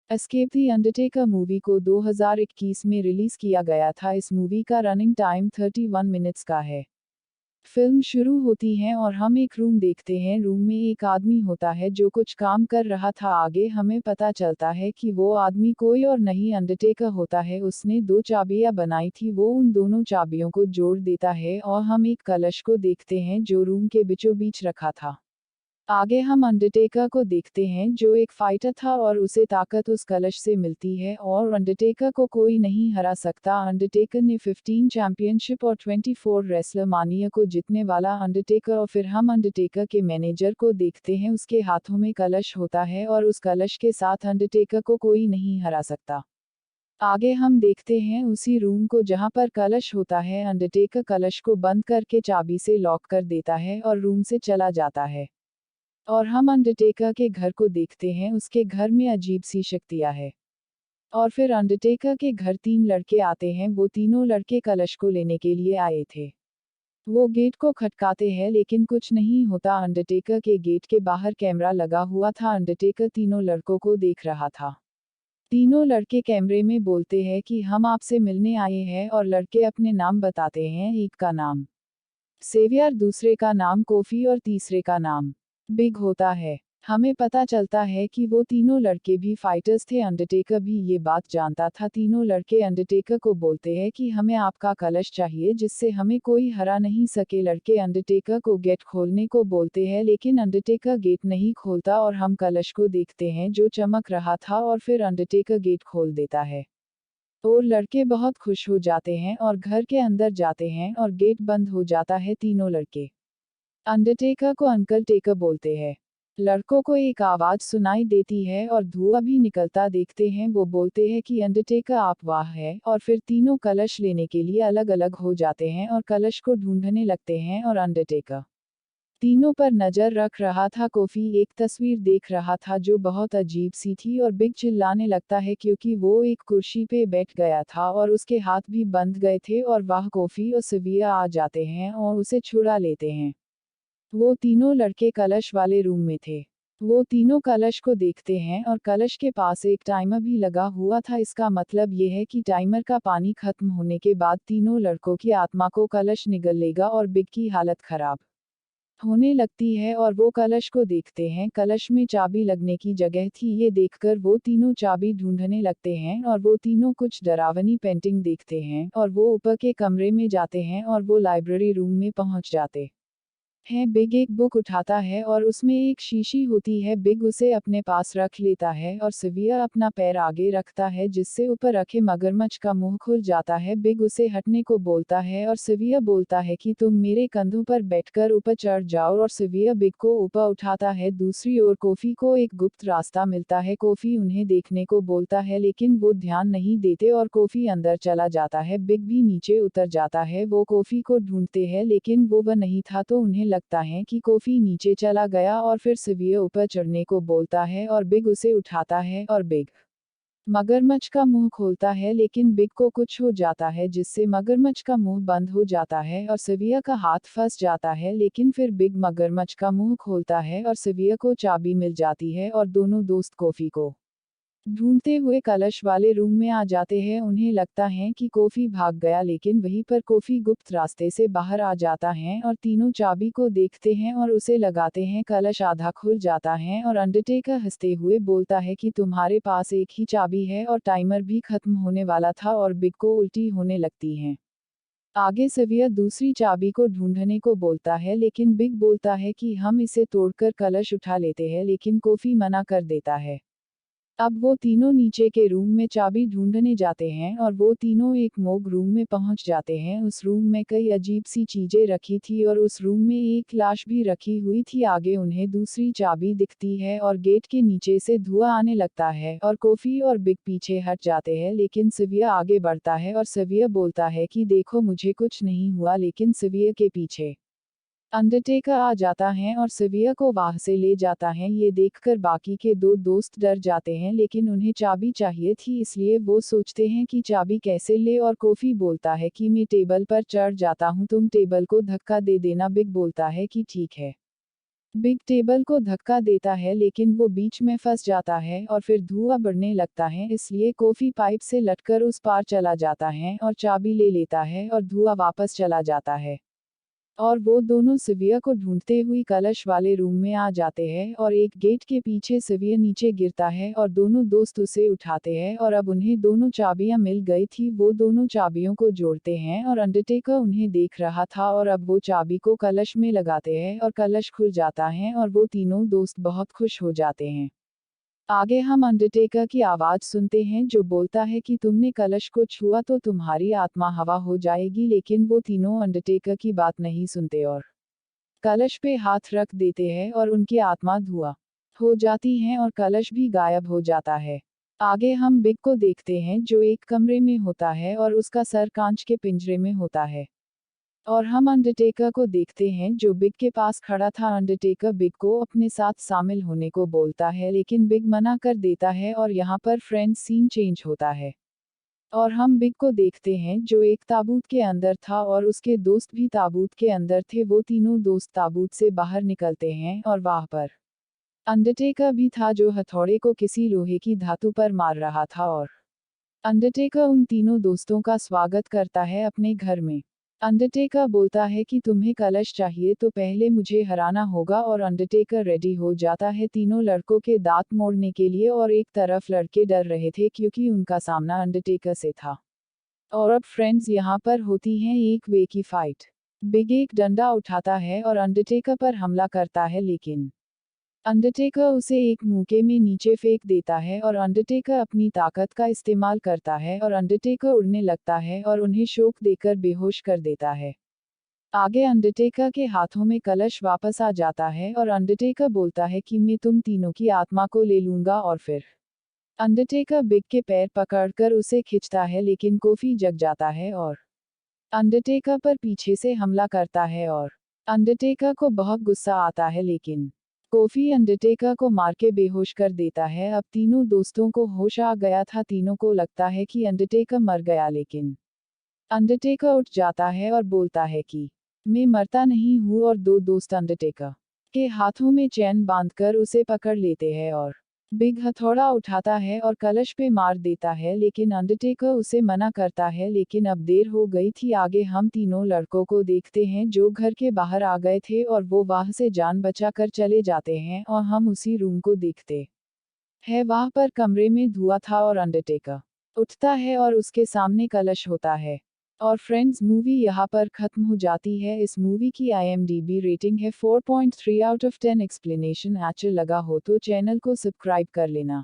Escape the Undertaker movie को 2021 में release किया गया था। इस मूवी का रनिंग टाइम 31 मिनट्स का है। फिल्म शुरू होती है और हम एक रूम देखते हैं। रूम में एक आदमी होता है जो कुछ काम कर रहा था। आगे हमें पता चलता है कि वो आदमी कोई और नहीं अंडरटेकर होता है। उसने दो चाबियां बनाई थी, वो उन दोनों चाबियों को जोड़ देता है और हम एक कलश को देखते हैं जो रूम के बीचों बीच रखा था। आगे हम अंडरटेकर को देखते हैं जो एक फाइटर था और उसे ताकत उस कलश से मिलती है और अंडरटेकर को कोई नहीं हरा सकता। अंडरटेकर ने 15 चैंपियनशिप और 24 रेसलर मानिया को जीतने वाला अंडरटेकर। और फिर हम अंडरटेकर के मैनेजर को देखते हैं, उसके हाथों में कलश होता है और उस कलश के साथ अंडरटेकर को कोई नहीं हरा सकता। आगे हम देखते हैं उसी रूम को जहां पर कलश होता है। अंडरटेकर कलश को बंद करके चाबी से लॉक कर देता है और रूम से चला जाता है। और हम अंडरटेकर के घर को देखते हैं, उसके घर में अजीब सी शक्तियां है। और फिर अंडरटेकर के घर 3 लड़के आते हैं। वो तीनों लड़के कलश को लेने के लिए आए थे। वो गेट को खटकाते हैं लेकिन कुछ नहीं होता। अंडरटेकर के गेट के बाहर कैमरा लगा हुआ था। अंडरटेकर तीनों लड़कों को देख रहा था। तीनों लड़के कैमरे में बोलते हैं कि हम आपसे मिलने आए हैं और लड़के अपने नाम बताते हैं। एक का नाम सेवियर, दूसरे का नाम कोफी और तीसरे का नाम बिग होता है। हमें पता चलता है कि वो तीनों लड़के भी फाइटर्स थे। अंडरटेकर भी ये बात जानता था। तीनों लड़के अंडरटेकर को बोलते हैं कि हमें आपका कलश चाहिए जिससे हमें कोई हरा नहीं सके। लड़के अंडरटेकर को गेट खोलने को बोलते हैं लेकिन अंडरटेकर गेट नहीं खोलता और हम कलश को देखते हैं जो चमक रहा था और फिर अंडरटेकर गेट खोल देता है। और लड़के बहुत खुश हो जाते हैं और घर के अंदर जाते हैं और गेट बंद हो जाता है। तीनों लड़के अंडरटेकर को अंकल टेकर बोलते हैं। लड़कों को एक आवाज सुनाई देती है और धुआं भी निकलता देखते हैं। वो बोलते हैं कि अंडरटेकर आप वाह है। और फिर तीनों कलश लेने के लिए अलग अलग हो जाते हैं और कलश को ढूंढने लगते हैं और अंडरटेकर तीनों पर नजर रख रहा था। कोफी एक तस्वीर देख रहा था जो बहुत अजीब सी थी और बिग चिल्लाने लगता है क्योंकि वो एक कुर्सी पे बैठ गया था और उसके हाथ भी बंध गए थे। और वह कोफी और सविया आ जाते हैं और उसे छुड़ा लेते हैं। वो तीनों लड़के कलश वाले रूम में थे। वो तीनों कलश को देखते हैं और कलश के पास एक टाइमर भी लगा हुआ था। इसका मतलब ये है कि टाइमर का पानी खत्म होने के बाद तीनों लड़कों की आत्मा को कलश निगल लेगा और बिग की हालत खराब होने लगती है। और वो कलश को देखते हैं, कलश में चाबी लगने की जगह थी। ये देखकर वो तीनों चाबी ढूंढने लगते हैं और वो तीनों कुछ डरावनी पेंटिंग देखते हैं और वो ऊपर के कमरे में जाते हैं और वो लाइब्रेरी रूम में पहुंच जाते है। बिग एक बुक उठाता है और उसमें एक शीशी होती है। बिग उसे अपने पास रख लेता है और सवियर अपना पैर आगे रखता है जिससे ऊपर रखे मगरमच्छ का मुंह खुल जाता है। बिग उसे हटने को बोलता है और सवियर बोलता है कि तुम मेरे कंधों पर बैठकर ऊपर चढ़ जाओ और सवियर बिग को ऊपर उठाता है। दूसरी ओर कोफी को एक गुप्त रास्ता मिलता है। कोफी उन्हें देखने को बोलता है लेकिन वो ध्यान नहीं देते और कोफी अंदर चला जाता है। बिग भी नीचे उतर जाता है। वो कोफी को ढूंढते हैं लेकिन वो वह नहीं था तो उन्हें लगता है कि कोफी नीचे चला गया और फिर सवियर ऊपर चढ़ने को बोलता है और बिग उसे उठाता है और बिग मगरमच्छ का मुंह खोलता है लेकिन बिग को कुछ हो जाता है जिससे मगरमच्छ का मुंह बंद हो जाता है और सवियर का हाथ फंस जाता है। लेकिन फिर बिग मगरमच्छ का मुंह खोलता है और सवियर को चाबी मिल जाती है और दोनों दोस्त कोफी को ढूंढते हुए कलश वाले रूम में आ जाते हैं। उन्हें लगता है कि कोफी भाग गया लेकिन वहीं पर कोफी गुप्त रास्ते से बाहर आ जाता है और तीनों चाबी को देखते हैं और उसे लगाते हैं। कलश आधा खुल जाता है और अंडरटेकर हंसते हुए बोलता है कि तुम्हारे पास एक ही चाबी है और टाइमर भी खत्म होने वाला था। और बिग को उल्टी होने लगती है। आगे सवियर दूसरी चाबी को ढूंढने को बोलता है लेकिन बिग बोलता है कि हम इसे तोड़कर कलश उठा लेते हैं लेकिन कोफी मना कर देता है। अब वो तीनों नीचे के रूम में चाबी ढूंढने जाते हैं और वो तीनों एक मोग रूम में पहुंच जाते हैं। उस रूम में कई अजीब सी चीजें रखी थी और उस रूम में एक लाश भी रखी हुई थी। आगे उन्हें दूसरी चाबी दिखती है और गेट के नीचे से धुआं आने लगता है और कोफी और बिग पीछे हट जाते हैं लेकिन सवियर आगे बढ़ता है और सवियर बोलता है कि देखो मुझे कुछ नहीं हुआ। लेकिन सवियर के पीछे अंडरटेकर आ जाता है और सवियर को वहां से ले जाता है। ये देखकर बाकी के दो दोस्त डर जाते हैं लेकिन उन्हें चाबी चाहिए थी इसलिए वो सोचते हैं कि चाबी कैसे ले। और कोफी बोलता है कि मैं टेबल पर चढ़ जाता हूँ, तुम टेबल को धक्का दे देना। बिग बोलता है कि ठीक है। बिग टेबल को धक्का देता है लेकिन वो बीच में फंस जाता है और फिर धुआं बढ़ने लगता है, इसलिए कोफी पाइप से लटकर उस पार चला जाता है और चाबी ले लेता है और धुआं वापस चला जाता है। और वो दोनों सिविया को ढूंढते हुए कलश वाले रूम में आ जाते हैं और एक गेट के पीछे सिविया नीचे गिरता है और दोनों दोस्त उसे उठाते हैं और अब उन्हें दोनों चाबियां मिल गई थी। वो दोनों चाबियों को जोड़ते हैं और अंडरटेकर उन्हें देख रहा था और अब वो चाबी को कलश में लगाते हैं और कलश खुल जाता है और वो तीनों दोस्त बहुत खुश हो जाते हैं। आगे हम अंडरटेकर की आवाज सुनते हैं जो बोलता है कि तुमने कलश को छुआ तो तुम्हारी आत्मा हवा हो जाएगी, लेकिन वो तीनों अंडरटेकर की बात नहीं सुनते और कलश पे हाथ रख देते हैं और उनकी आत्मा धुआं हो जाती है और कलश भी गायब हो जाता है। आगे हम बिग को देखते हैं जो एक कमरे में होता है और उसका सर कांच के पिंजरे में होता है। और हम अंडरटेकर को देखते हैं जो बिग के पास खड़ा था। अंडरटेकर बिग को अपने साथ शामिल होने को बोलता है लेकिन बिग मना कर देता है और यहाँ पर फ्रेंड्स सीन चेंज होता है। और हम बिग को देखते हैं जो एक ताबूत के अंदर था और उसके दोस्त भी ताबूत के अंदर थे। वो तीनों दोस्त ताबूत से बाहर निकलते हैं और वहाँ पर अंडरटेकर भी था जो हथौड़े को किसी लोहे की धातु पर मार रहा था और अंडरटेकर उन तीनों दोस्तों का स्वागत करता है अपने घर में। अंडरटेकर बोलता है कि तुम्हें कलश चाहिए तो पहले मुझे हराना होगा और अंडरटेकर रेडी हो जाता है तीनों लड़कों के दांत मोड़ने के लिए और एक तरफ लड़के डर रहे थे क्योंकि उनका सामना अंडरटेकर से था। और अब फ्रेंड्स यहाँ पर होती हैं एक वे की फाइट। बिग एक डंडा उठाता है और अंडरटेकर पर हमला करता है लेकिन अंडरटेकर उसे एक मुक्के में नीचे फेंक देता है और अंडरटेकर अपनी ताकत का इस्तेमाल करता है और अंडरटेकर उड़ने लगता है और उन्हें शॉक देकर बेहोश कर देता है। आगे अंडरटेकर के हाथों में कलश वापस आ जाता है और अंडरटेकर बोलता है कि मैं तुम तीनों की आत्मा को ले लूंगा और फिर अंडरटेकर बिग के पैर पकड़कर उसे खींचता है लेकिन कोफी जग जाता है और अंडरटेकर पर पीछे से हमला करता है और अंडरटेकर को बहुत गुस्सा आता है लेकिन कोफी अंडरटेकर को मार के बेहोश कर देता है। अब तीनों दोस्तों को होश आ गया था। तीनों को लगता है कि अंडरटेकर मर गया लेकिन अंडरटेकर उठ जाता है और बोलता है कि मैं मरता नहीं हूँ और दो दोस्त अंडरटेकर के हाथों में चैन बांधकर उसे पकड़ लेते हैं और बिग हथौड़ा उठाता है और कलश पे मार देता है लेकिन अंडरटेकर उसे मना करता है लेकिन अब देर हो गई थी। आगे हम तीनों लड़कों को देखते हैं जो घर के बाहर आ गए थे और वो वहां से जान बचा कर चले जाते हैं और हम उसी रूम को देखते हैं। वहां पर कमरे में धुआं था और अंडरटेकर उठता है और उसके सामने कलश होता है। और फ्रेंड्स मूवी यहाँ पर खत्म हो जाती है। इस मूवी की IMDb रेटिंग है 4.3 आउट ऑफ 10। एक्सप्लेनेशन अच्छा लगा हो तो चैनल को सब्सक्राइब कर लेना।